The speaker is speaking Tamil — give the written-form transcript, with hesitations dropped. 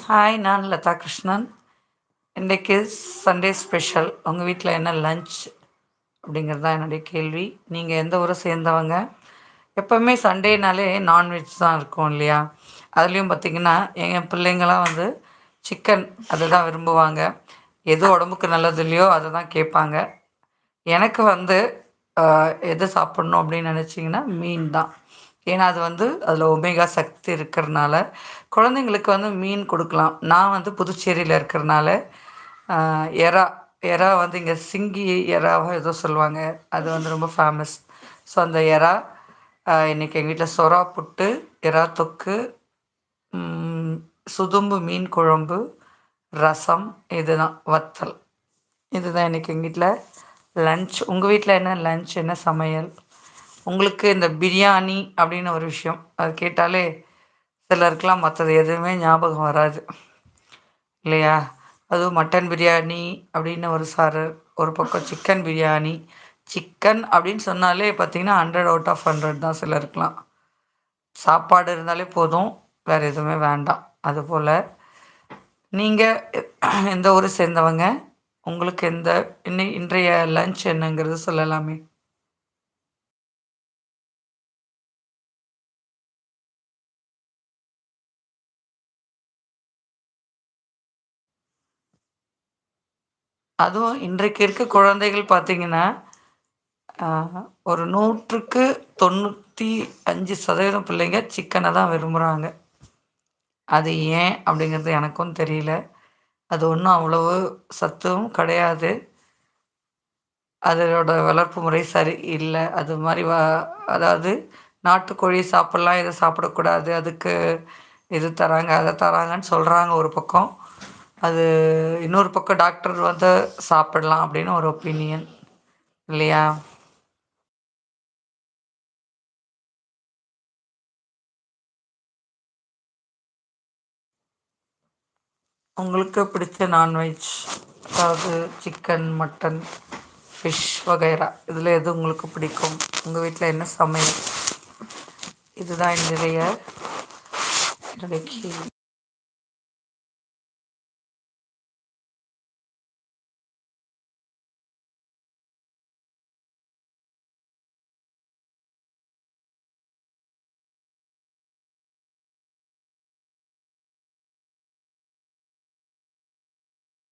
ஹாய், நான் லதா கிருஷ்ணன். இன்றைக்கு சண்டே ஸ்பெஷல். உங்கள் வீட்டில் என்ன லஞ்ச் அப்படிங்கிறது தான் என்னுடைய கேள்வி. நீங்கள் எந்த ஊரை சேர்ந்தவங்க? எப்போவுமே சண்டேனாலே நான்வெஜ் தான் இருக்கும் இல்லையா? அதுலேயும் பார்த்திங்கன்னா எங்கள் பிள்ளைங்களாம் வந்து சிக்கன் அதை தான் விரும்புவாங்க. எது உடம்புக்கு நல்லது இல்லையோ அதை தான் கேட்பாங்க. எனக்கு வந்து எது சாப்பிட்ணும் அப்படின்னு நினச்சிங்கன்னா மீன் தான். ஏன்னா அது வந்து அதில் ஒமேகா சக்தி இருக்கிறனால குழந்தைங்களுக்கு வந்து மீன் கொடுக்கலாம். நான் வந்து புதுச்சேரியில் இருக்கிறனால எறா எறா வந்து இங்கே சிங்கி எறாவோ ஏதோ சொல்லுவாங்க. அது வந்து ரொம்ப ஃபேமஸ். ஸோ அந்த எறா இன்றைக்கி எங்கள் வீட்டில் சொறா புட்டு, எறா தொக்கு, சுதும்பு மீன் குழம்பு, ரசம், இதுதான் வத்தல். இதுதான் இன்றைக்கி எங்கள் வீட்டில் லன்ச். உங்கள் வீட்டில் என்ன லன்ச், என்ன சமையல்? உங்களுக்கு இந்த பிரியாணி அப்படின்னு ஒரு விஷயம் அது கேட்டாலே சிலருக்கெலாம் மற்றது எதுவுமே ஞாபகம் வராது இல்லையா? அதுவும் மட்டன் பிரியாணி அப்படின்னு ஒரு சாரு, ஒரு பக்கம் சிக்கன் பிரியாணி. சிக்கன் அப்படின்னு சொன்னாலே பார்த்திங்கன்னா 100 அவுட் ஆஃப் 100 தான் சிலருக்கெலாம். சாப்பாடு இருந்தாலே போதும், வேறு எதுவுமே வேண்டாம். அதுபோல் நீங்கள் எந்த ஊரை சேர்ந்தவங்க? உங்களுக்கு இன்றைய லன்ச் என்னங்கிறது சொல்லலாமே. அதுவும் இன்றைக்கு இருக்க குழந்தைகள் பார்த்திங்கன்னா ஒரு 100க்கு 95% பிள்ளைங்க சிக்கனை தான் விரும்புகிறாங்க. அது ஏன் அப்படிங்கிறது எனக்கும் தெரியல. அது ஒன்றும் அவ்வளவு சத்தும் கிடையாது. அதோட வளர்ப்பு முறை சரி இல்லை. அது மாதிரி அதாவது நாட்டுக்கோழி சாப்பிட்லாம், இதை சாப்பிடக்கூடாது, அதுக்கு இது தராங்க அதை தராங்கன்னு சொல்கிறாங்க ஒரு பக்கம். அது இன்னொரு பக்கம் டாக்டர் வந்து சாப்பிடலாம் அப்படின்னு ஒரு ஒப்பீனியன் இல்லையா? உங்களுக்கு பிடிச்ச நான்வெஜ், அதாவது சிக்கன், மட்டன், ஃபிஷ் வகைரா, இதில் எது உங்களுக்கு பிடிக்கும்? உங்கள் வீட்டில் என்ன சமையல்? இதுதான் என்னுடைய கேள்வி.